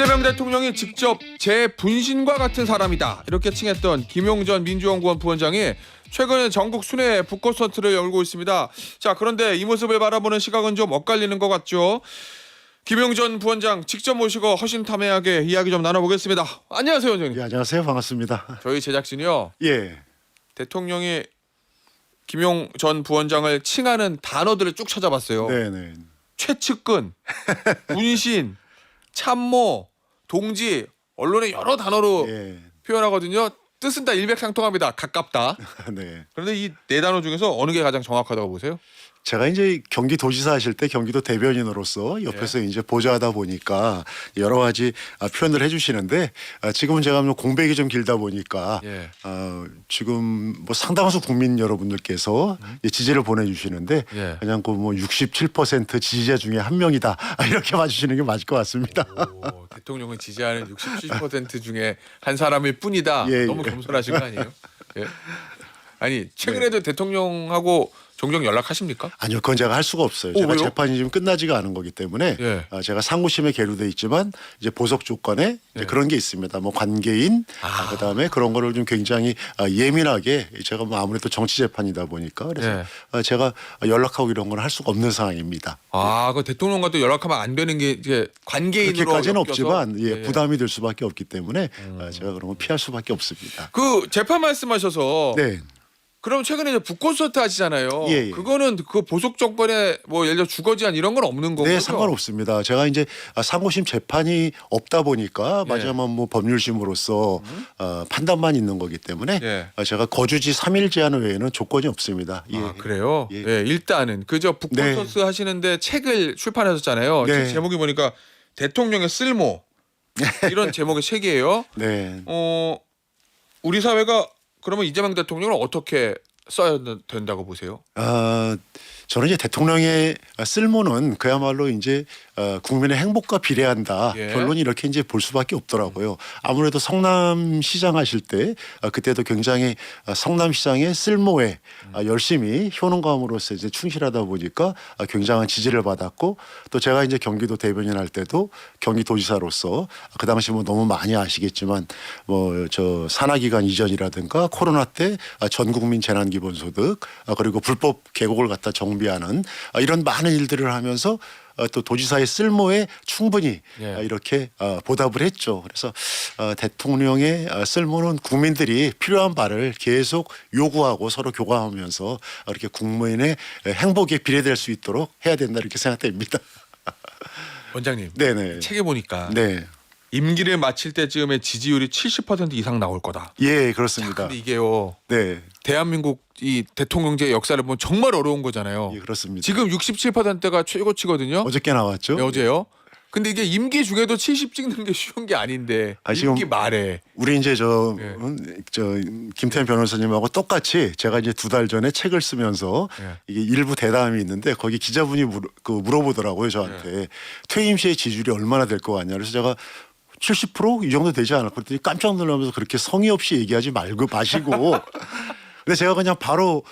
이재명 대통령이 직접 제 분신과 같은 사람이다 이렇게 칭했던 김용전 민주연구원 부원장이 최근 전국 순회 북콘서트를 열고 있습니다. 자, 그런데 이 모습을 바라보는 시각은 좀 엇갈리는 것 같죠. 김용전 부원장 직접 모시고 허심탄회하게 이야기 좀 나눠보겠습니다. 안녕하세요, 원장님. 예, 안녕하세요. 반갑습니다. 저희 제작진이요. 예. 대통령이 김용전 부원장을 칭하는 단어들을 쭉 찾아봤어요. 네네. 최측근, 분신, 참모, 동지, 언론의 여러 단어로 예. 표현하거든요. 뜻은 다 일맥상통합니다. 가깝다. 네. 그런데 이 네 단어 중에서 어느 게 가장 정확하다고 보세요? 제가 이제 경기도지사 하실 때 경기도 대변인으로서 옆에서 이제 보좌하다 보니까 여러 가지 표현을 해주시는데 지금은 제가 뭐 공백이 좀 길다 보니까 예. 지금 뭐 상당수 국민 여러분들께서 지지를 보내주시는데 예. 그냥 그 뭐 67% 지지자 중에 한 명이다 이렇게 봐주시는 게 맞을 것 같습니다. 오, 대통령을 지지하는 67% 중에 한 사람일 뿐이다. 예, 너무 예. 겸손하신 거 아니에요? 예. 아니 최근에도 대통령하고 종종 연락하십니까? 아니요, 그건 제가 할 수가 없어요. 오, 제가 왜요? 재판이 지금 끝나지가 않은 거기 때문에 예. 제가 상고심에 계류돼 있지만 이제 보석 조건에 이제 예. 그런 게 있습니다. 뭐 관계인, 그다음에 그런 거를 좀 굉장히 예민하게 제가 뭐 아무래도 정치 재판이다 보니까 그래서 제가 연락하고 이런 건 할 수가 없는 상황입니다. 아, 그 대통령과 또 연락하면 안 되는 게 이제 관계인으로 그렇게까지는 엮여서? 없지만 예. 부담이 될 수밖에 없기 때문에 제가 그런 거 피할 수밖에 없습니다. 그 재판 말씀하셔서 네. 그럼 최근에 이제 북콘서트 하시잖아요. 예, 예. 그거는 그 보석 정권에 뭐 예를 들어 주거 제한 이런 건 없는 거고요. 네, 상관없습니다. 제가 이제 상고심 재판이 없다 보니까 예. 마지막 뭐 법률심으로서 판단만 있는 거기 때문에 예. 제가 거주지 3일 제한 외에는 조건이 없습니다. 예. 아, 그래요? 예. 예. 일단은 그저 북콘서트 하시는데 책을 출판하셨잖아요. 네. 제목이 보니까 대통령의 쓸모 이런 제목의 책이에요. 네. 우리 사회가 그러면 이재명 대통령을 어떻게 써야 된다고 보세요? 저는 이제 대통령의 쓸모는 그야말로 이제 국민의 행복과 비례한다. 예. 결론이 이렇게 이제 볼 수밖에 없더라고요. 아무래도 성남시장 하실 때 그때도 굉장히 성남시장의 쓸모에 열심히 효능감으로서 이제 충실하다 보니까 굉장한 지지를 받았고 또 제가 이제 경기도 대변인 할 때도 경기도지사로서 그 당시 뭐 너무 많이 아시겠지만 뭐 저 산하기관 이전이라든가 코로나 때 전국민 재난기본소득 그리고 불법 계곡을 갖다 정비하는 이런 많은 일들을 하면서 또 도지사의 쓸모에 충분히 이렇게 보답을 했죠. 그래서 대통령의 쓸모는 국민들이 필요한 바를 계속 요구하고 서로 교감하면서 이렇게 국민의 행복에 비례될 수 있도록 해야 된다 이렇게 생각됩니다. 원장님, 네네. 책에 보니까 네. 임기를 마칠 때쯤에 지지율이 70% 이상 나올 거다. 예, 그렇습니다. 근데 이게요. 네. 대한민국 이 대통령제의 역사를 보면 정말 어려운 거잖아요. 예, 그렇습니다. 지금 67%가 최고치거든요. 어저께 나왔죠? 네, 어제요. 근데 이게 임기 중에도 70 찍는 게 쉬운 게 아닌데 지금 임기 말에 우리 이제 저 예. 김태현 변호사님하고 똑같이 제가 이제 2달 전에 책을 쓰면서 이게 일부 대담이 있는데 거기 기자분이 물어보더라고요 저한테 퇴임 시의 지지율이 얼마나 될 것 같냐. 그래서 제가 70%이 정도 되지 않을 것 같더니 깜짝 놀라면서 그렇게 성의 없이 얘기하지 마시고 근데 제가 그냥 바로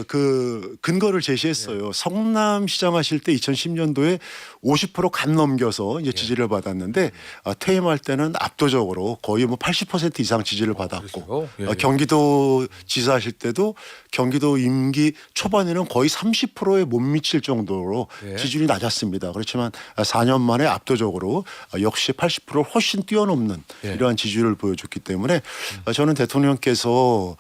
그 근거를 제시했어요. 성남시장 하실 때 2010년도에 50%간 넘겨서 이제 지지를 받았는데 퇴임할 때는 압도적으로 거의 뭐 80% 이상 지지를 받았고 경기도 지사 하실 때도 경기도 임기 초반에는 거의 30%에 못 미칠 정도로 지지율이 낮았습니다. 그렇지만 4년 만에 압도적으로 역시 80%를 훨씬 뛰어넘는 이러한 지지율을 보여줬기 때문에 저는 대통령께서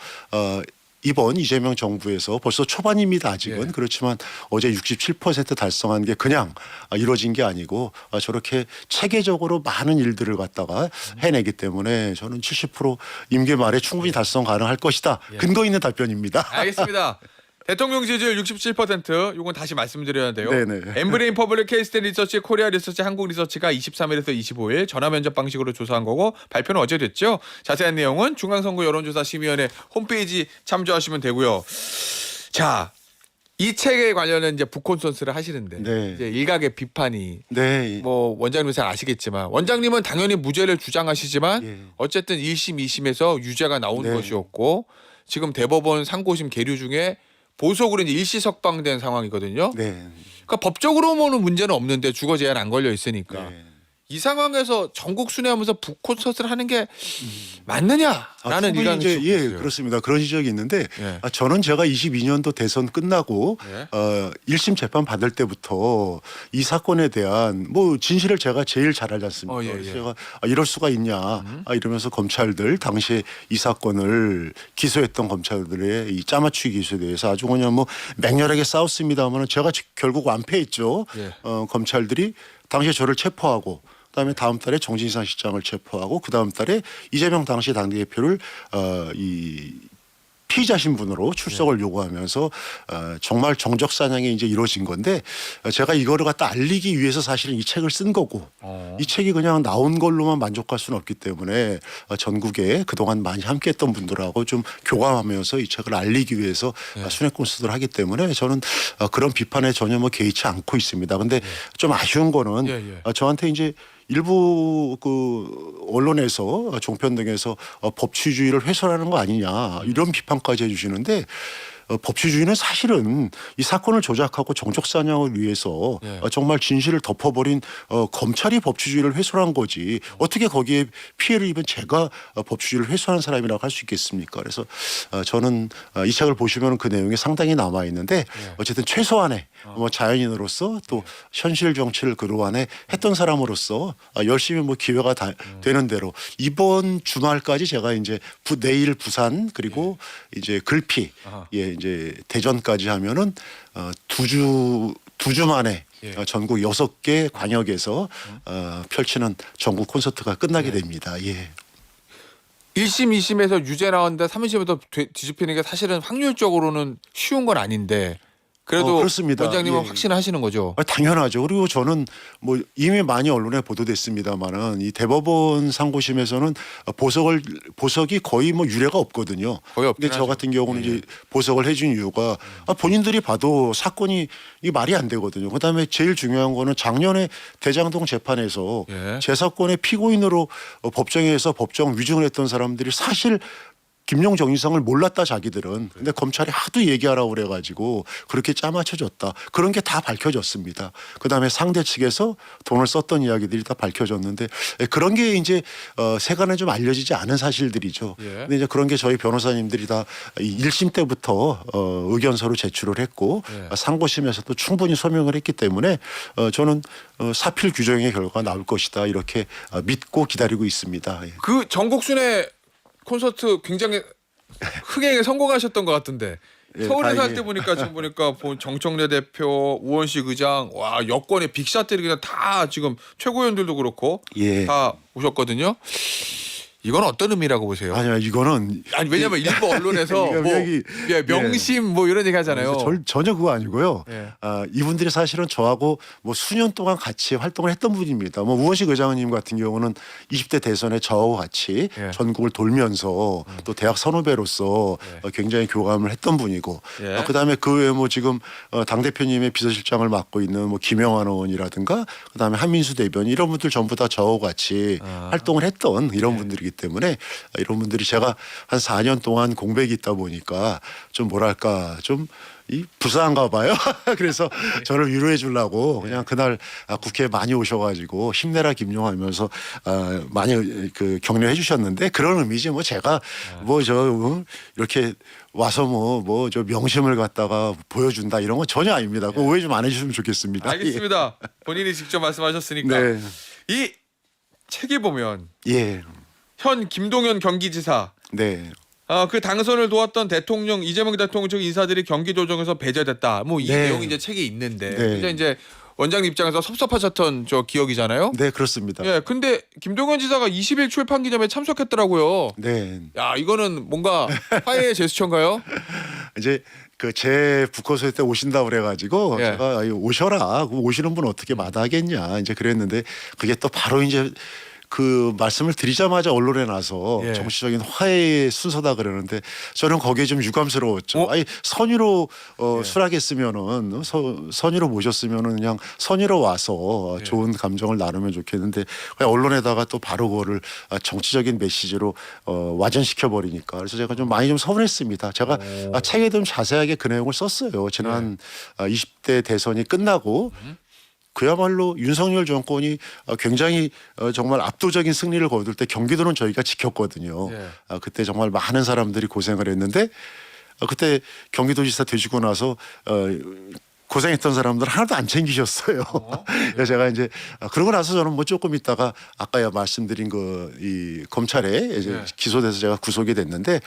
이번 이재명 정부에서 벌써 초반입니다. 아직은. 그렇지만 어제 67% 달성한 게 그냥 이루어진 게 아니고 저렇게 체계적으로 많은 일들을 갖다가 해내기 때문에 저는 70% 임기 말에 충분히 달성 가능할 것이다. 근거 있는 답변입니다. 알겠습니다. 대통령 지지율 67%. 이건 다시 말씀드려야 돼요. 네네. 엠브레인 퍼블릭 케이스텐 리서치 코리아 리서치 한국 리서치가 23일에서 25일 전화 면접 방식으로 조사한 거고 발표는 어제 됐죠. 자세한 내용은 중앙선거 여론조사 심의위원회 홈페이지 참조하시면 되고요. 자, 이 책에 관련된 이제 북콘서트를 하시는데 이제 일각의 비판이 뭐 원장님은 잘 아시겠지만 원장님은 당연히 무죄를 주장하시지만 어쨌든 1심, 2심에서 유죄가 나온 것이었고 지금 대법원 상고심 계류 중에 보석으로 이제 일시 석방된 상황이거든요. 그러니까 법적으로는 문제는 없는데 주거 제한 안 걸려 있으니까 이 상황에서 전국 순회하면서 북 콘서트를 하는 게 맞느냐라는 충분히 의견이 이제 있어요. 그렇습니다. 그런 지적이 있는데 예. 저는 제가 22년도 대선 끝나고 예. 1심 재판 받을 때부터 이 사건에 대한 뭐 진실을 제가 제일 잘 알지 않습니까? 예, 그래서 예. 제가 이럴 수가 있냐 이러면서 검찰들 당시에 이 사건을 기소했던 검찰들의 이 짜맞추기 기소에 대해서 아주 그냥 뭐 맹렬하게 싸웠습니다만 제가 결국 완패했죠. 예. 검찰들이 당시에 저를 체포하고 그다음에 다음 달에 정진상 시장을 체포하고 그다음 달에 이재명 당시 당대표를 이 피의자 신분으로 출석을 요구하면서 정말 정적 사냥이 이제 이루어진 건데 제가 이거를 갖다 알리기 위해서 사실은 이 책을 쓴 거고 이 책이 그냥 나온 걸로만 만족할 수는 없기 때문에 전국에 그동안 많이 함께했던 분들하고 좀 교감하면서 이 책을 알리기 위해서 순회 콘서트를 하기 때문에 저는 그런 비판에 전혀 뭐 개의치 않고 있습니다. 근데 좀 아쉬운 거는 저한테 이제 일부 그 언론에서 종편 등에서 법치주의를 훼손하는 거 아니냐 이런 비판까지 해주시는데 법치주의는 사실은 이 사건을 조작하고 정적 사냥을 위해서 정말 진실을 덮어버린 검찰이 법치주의를 훼손한 거지 어떻게 거기에 피해를 입은 제가 법치주의를 훼손한 사람이라고 할 수 있겠습니까? 그래서 저는 이 책을 보시면 그 내용이 상당히 남아 있는데 어쨌든 최소한의 뭐 자연인으로서 또 현실 정치를 그로 안에 했던 사람으로서 열심히 뭐 기회가 되는 대로 이번 주말까지 제가 이제 내일 부산 그리고 이제 글피 이제 대전까지 하면은 두 주 만에 전국 6개 광역에서 펼치는 전국 콘서트가 끝나게 됩니다. 예. 1심, 2심에서 유죄 나왔는데 3심에서 뒤집히는 게 사실은 확률적으로는 쉬운 건 아닌데 그래도 그렇습니다. 원장님은 예. 확신하시는 거죠? 당연하죠. 그리고 저는 뭐 이미 많이 언론에 보도됐습니다만은 이 대법원 상고심에서는 보석이 거의 뭐 유례가 없거든요. 거의 없긴 근데 저 하죠. 같은 경우는 이제 보석을 해준 이유가 본인들이 봐도 사건이 이 말이 안 되거든요. 그다음에 제일 중요한 거는 작년에 대장동 재판에서 제 사건의 피고인으로 법정에서 법정 위증을 했던 사람들이 사실 김용 정의상을 몰랐다 자기들은. 근데 검찰이 하도 얘기하라고 그래가지고 그렇게 짜맞춰줬다. 그런 게 다 밝혀졌습니다. 그다음에 상대 측에서 돈을 썼던 이야기들이 다 밝혀졌는데 그런 게 이제 세간에 좀 알려지지 않은 사실들이죠. 근데 이제 그런 게 저희 변호사님들이 다 1심 때부터 의견서로 제출을 했고 상고심에서도 충분히 소명을 했기 때문에 저는 사필 규정의 결과가 나올 것이다. 이렇게 믿고 기다리고 있습니다. 예. 그 전국 순회 콘서트 굉장히 흥행에 성공하셨던 것 같은데 서울에서 할 때 보니까 지금 보니까 정청래 대표, 우원식 의장, 와 여권의 빅샷들이 그냥 다 지금 최고위원들도 그렇고 다 오셨거든요. 이건 어떤 의미라고 보세요? 아니요, 이거는 왜냐면 일부 언론에서 뭐 명심 뭐 이런 얘기 하잖아요. 전혀 그거 아니고요. 이분들이 사실은 저하고 뭐 수년 동안 같이 활동을 했던 분입니다. 뭐 우원식 의장님 같은 경우는 20대 대선에 저하고 같이 전국을 돌면서 또 대학 선후배로서 굉장히 교감을 했던 분이고 그다음에 그 외에 뭐 지금 당 대표님의 비서실장을 맡고 있는 뭐 김영환 의원이라든가 그다음에 한민수 대변인 이런 분들 전부 다 저하고 같이 활동을 했던 이런 분들이기 때문에 이런 분들이 제가 한 4년 동안 공백이 있다 보니까 좀 뭐랄까 좀 불쌍한가 봐요. 그래서 저를 위로해 주려고 그냥 그날 국회에 많이 오셔가지고 힘내라 김용하면서 많이 그 격려해 주셨는데 그런 의미지 뭐 제가 뭐 저 이렇게 와서 뭐 저 명심을 갖다가 보여준다 이런 건 전혀 아닙니다. 그거 오해 좀 안 해주시면 좋겠습니다. 알겠습니다. 본인이 직접 말씀하셨으니까 네. 이 책에 보면 예. 현 김동연 경기지사 네. 그 당선을 도왔던 대통령 이재명 대통령 측 인사들이 경기도정에서 배제됐다. 뭐 이 내용이 이제 책에 있는데 근데 이제 원장님 입장에서 섭섭하셨던 저 기억이잖아요. 네, 그렇습니다. 예, 근데 김동연 지사가 20일 출판 기념회에 참석했더라고요. 네. 야, 이거는 뭔가 화해의 제스처인가요? 이제 그 제 북커스 때 오신다고 그래가지고 제가 오셔라. 오시는 분 어떻게 마다하겠냐 이제 그랬는데 그게 또 바로 이제 그 말씀을 드리자마자 언론에 나서 정치적인 화해의 순서다 그러는데 저는 거기에 좀 유감스러웠죠. 아니 선의로 수락했으면은 선의로 모셨으면은 그냥 선의로 와서 좋은 감정을 나누면 좋겠는데 그냥 언론에다가 또 바로 그거를 정치적인 메시지로 와전시켜 버리니까 그래서 제가 좀 많이 좀 서운했습니다. 제가 책에 좀 자세하게 그 내용을 썼어요. 지난 20대 대선이 끝나고 그야말로 윤석열 정권이 굉장히 정말 압도적인 승리를 거둘 때 경기도는 저희가 지켰거든요. 예. 그때 정말 많은 사람들이 고생을 했는데 그때 경기도지사 되시고 나서 고생했던 사람들 하나도 안 챙기셨어요. 그래서 제가 이제 그러고 나서 저는 뭐 조금 있다가 아까 말씀드린 이 검찰에 이제 네. 기소돼서 제가 구속이 됐는데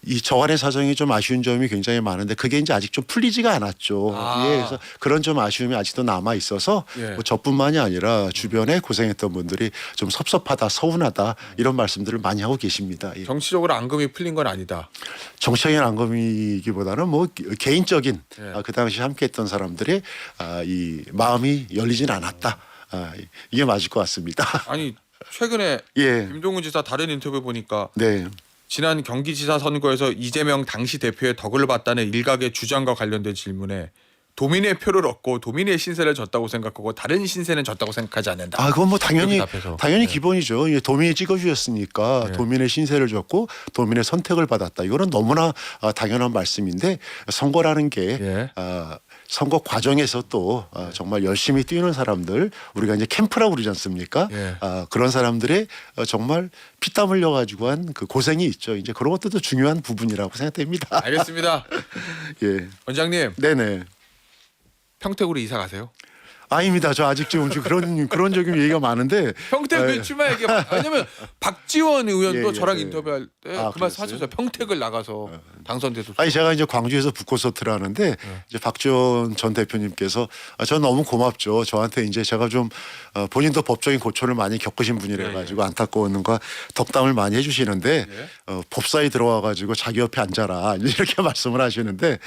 이 저간의 사정이 좀 아쉬운 점이 굉장히 많은데 그게 이제 아직 좀 풀리지가 않았죠. 아. 예, 그래서 그런 좀 아쉬움이 아직도 남아 있어서 예. 뭐 저뿐만이 아니라 주변에 고생했던 분들이 좀 섭섭하다, 서운하다 이런 말씀들을 많이 하고 계십니다. 예. 정치적으로 앙금이 풀린 건 아니다. 정치적인 앙금이기보다는 뭐 개인적인 예. 그 당시 함께했던 사람들의 이 마음이 열리진 않았다. 이게 맞을 것 같습니다. 아니 최근에 예, 김종훈 지사 다른 인터뷰 보니까 네. 지난 경기지사 선거에서 이재명 당시 대표의 덕을 봤다는 일각의 주장과 관련된 질문에 도민의 표를 얻고 도민의 신세를 졌다고 생각하고 다른 신세는 졌다고 생각하지 않는다. 그건 뭐 당연히 이렇게 답해서. 당연히 네. 기본이죠. 예, 도민이 찍어주셨으니까 네. 도민의 신세를 졌고 도민의 선택을 받았다. 이거는 너무나 당연한 말씀인데 선거라는 게 예. 선거 과정에서 또 정말 열심히 뛰는 사람들 우리가 이제 캠프라고 그러지 않습니까? 예. 그런 사람들의 정말 피땀 흘려 가지고 한 그 고생이 있죠. 이제 그런 것들도 중요한 부분이라고 생각됩니다. 알겠습니다. 예, 원장님 네네. 평택으로 이사 가세요. 아닙니다. 저 아직 지금 그런 적인 얘기가 많은데 평택 출마 얘기 왜냐면 박지원 의원도 예, 저랑 예. 인터뷰할 때 아, 그 말씀 그랬어요? 하셨어요. 평택을 나가서 당선돼도 아니 제가 이제 광주에서 북콘서트를 하는데 이제 박지원 전 대표님께서 저는 너무 고맙죠. 저한테 이제 제가 좀 본인도 법적인 고초를 많이 겪으신 분이라 가지고 안타까운 것과 덕담을 많이 해주시는데 법사에 들어와 가지고 자기 옆에 앉아라 이렇게 말씀을 하시는데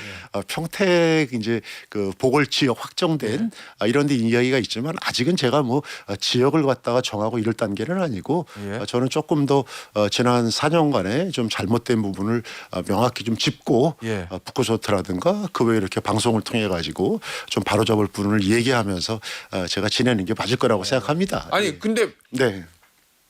평택 이제 그 보궐 지역 확정된 이런데 이야기가 있지만 아직은 제가 뭐 지역을 갖다가 정하고 이럴 단계는 아니고 예. 저는 조금 더 지난 4년간의 좀 잘못된 부분을 명확히 좀 짚고 예. 북콘서트라든가 그 외에 이렇게 방송을 통해 가지고 좀 바로잡을 부분을 얘기하면서 제가 지내는 게 맞을 거라고 생각합니다. 아니 근데 네.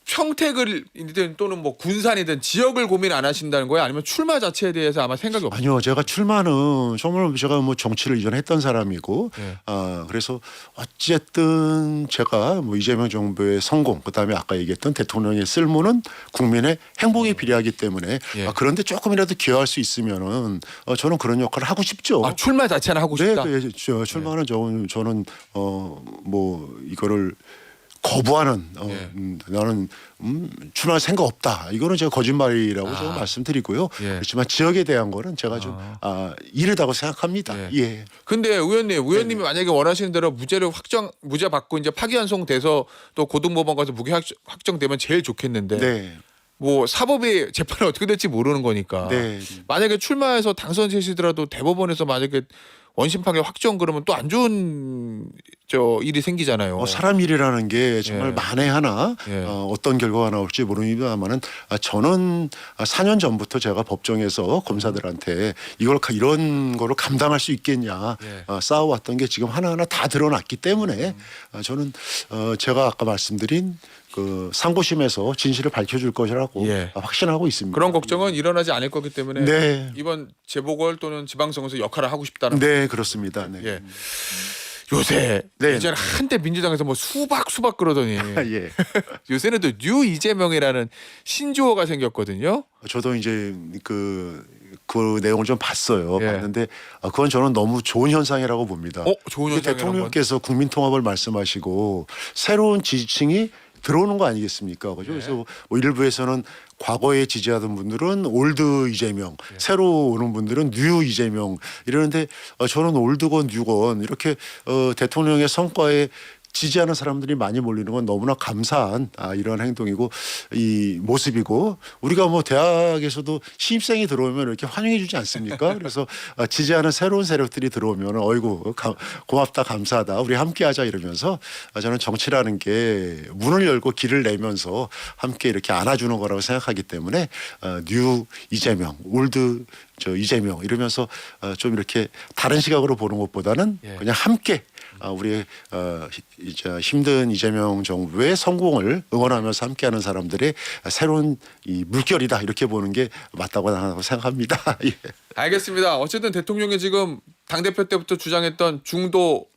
평택을이든 또는 뭐 군산이든 지역을 고민 안 하신다는 거예요? 아니면 출마 자체에 대해서 아마 생각이 없어요? 아니요, 제가 출마는 정말 제가 뭐 정치를 이전에 했던 사람이고, 예. 그래서 어쨌든 제가 뭐 이재명 정부의 성공, 그다음에 아까 얘기했던 대통령의 쓸모는 국민의 행복에 비례하기 때문에 예. 그런데 조금이라도 기여할 수 있으면은 저는 그런 역할을 하고 싶죠. 아, 출마 자체는 하고 싶다. 네, 출마는 저는 뭐 이거를 거부하는 예. 나는 출마할 생각 없다. 이거는 제가 거짓말이라고 제가 말씀드리고요. 예. 그렇지만 지역에 대한 거는 제가 좀 이르다고 생각합니다. 예. 예. 근데 의원님이 만약에 원하시는 대로 무죄 받고 이제 파기환송돼서 또 고등법원 가서 무죄 확정되면 제일 좋겠는데 네. 뭐 사법이 재판이 어떻게 될지 모르는 거니까 네. 만약에 출마해서 당선되시더라도 대법원에서 만약에 원심 파기 확정 그러면 또 안 좋은 일이 생기잖아요. 사람 일이라는 게 정말 예. 만에 하나 예. 어떤 결과가 나올지 모릅니다만은 저는 4년 전부터 제가 법정에서 검사들한테 이런 거를 감당할 수 있겠냐 예. 싸워왔던 게 지금 하나하나 다 드러났기 때문에 저는 제가 아까 말씀드린 그 상고심에서 진실을 밝혀줄 것이라고 예. 확신하고 있습니다. 그런 걱정은 일어나지 않을 거기 때문에 네. 이번 재보궐 또는 지방선거에서 역할을 하고 싶다는 네, 그렇습니다. 네. 예. 요새 네. 예전에 한때 민주당에서 뭐 수박 그러더니 예. 요새는 또 뉴 이재명이라는 신조어가 생겼거든요. 저도 이제 그 내용을 좀 봤어요. 예. 봤는데 그건 저는 너무 좋은 현상이라고 봅니다. 좋은 이게 현상이라는 대통령께서 국민통합을 말씀하시고 새로운 지지층이 들어오는 거 아니겠습니까? 그죠? 네. 그래서 뭐 일부에서는 과거에 지지하던 분들은 올드 이재명, 새로 오는 분들은 뉴 이재명 이러는데 저는 올드건 뉴건 이렇게 대통령의 성과에 지지하는 사람들이 많이 몰리는 건 너무나 감사한 이런 행동이고 이 모습이고 우리가 뭐 대학에서도 신입생이 들어오면 이렇게 환영해 주지 않습니까? 그래서 지지하는 새로운 세력들이 들어오면 어이구 고맙다 감사하다 우리 함께하자 이러면서 저는 정치라는 게 문을 열고 길을 내면서 함께 이렇게 안아주는 거라고 생각하기 때문에 뉴 이재명, 올드 이재명 이러면서 좀 이렇게 다른 시각으로 보는 것보다는 예. 그냥 함께 우리 이제 힘든 이재명 정부의 성공을 응원하면서 함께하는 사람들의 새로운 이 물결이다 이렇게 보는 게 맞다고 생각합니다. 예. 알겠습니다. 어쨌든 대통령이 지금 당대표 때부터 주장했던 중도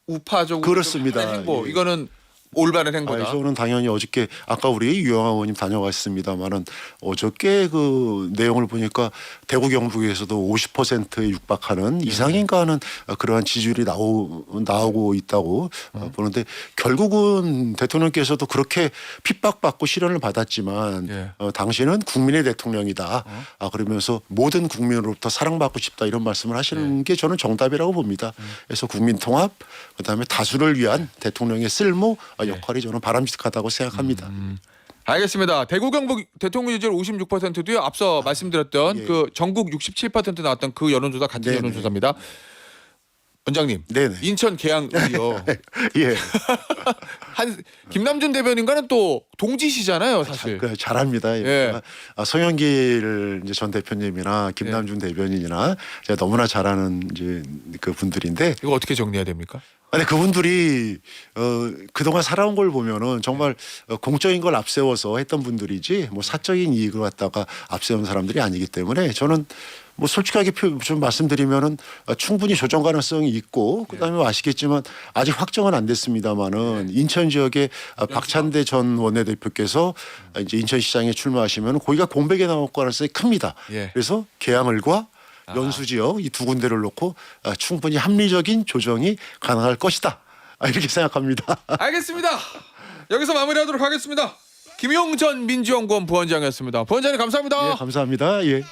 우파적으로 그렇습니다. 하는 행보 예. 이거는 올바른 행보다. 저는 당연히 어저께 아까 우리 유영아 의원님 다녀갔습니다만은 어저께 그 내용을 보니까 대구 경북에서도 50%에 육박하는 이상인가 하는 그러한 지지율이 나오고 있다고 보는데 결국은 대통령께서도 그렇게 핍박받고 시련을 받았지만 예. 당신은 국민의 대통령이다. 그러면서 모든 국민으로부터 사랑받고 싶다 이런 말씀을 하시는 게 저는 정답이라고 봅니다. 그래서 국민 통합 그다음에 다수를 위한 대통령의 쓸모 역할이 저는 바람직하다고 생각합니다. 알겠습니다. 대구 경북 대통령 지지율 56%도요. 앞서 말씀드렸던 예. 그 전국 67% 나왔던 그 여론조사 같은 네네. 여론조사입니다. 원장님, 네네. 인천 계양을요. 예. 한 김남준 대변인과는 또 동지시잖아요, 사실. 잘합니다. 예. 송영길 이제 전 대표님이나 김남준 대변인이나 제가 너무나 잘하는 이제 그 분들인데, 이거 어떻게 정리해야 됩니까? 아니 그분들이 그동안 살아온 걸 보면은 정말 공적인 걸 앞세워서 했던 분들이지 뭐 사적인 이익을 갖다가 앞세운 사람들이 아니기 때문에 저는 뭐 솔직하게 좀 말씀드리면은 충분히 조정 가능성이 있고 그다음에 아시겠지만 아직 확정은 안 됐습니다만은 인천 지역에 박찬대 전 원내대표께서 이제 인천시장에 출마하시면 거기가 공백에 나올 가능성이 큽니다. 예. 그래서 계양을과 연수 지역 이 두 군데를 놓고 충분히 합리적인 조정이 가능할 것이다. 이렇게 생각합니다. 알겠습니다. 여기서 마무리하도록 하겠습니다. 김용 전 민주연구원 부원장이었습니다. 부원장님 감사합니다. 예, 감사합니다. 예.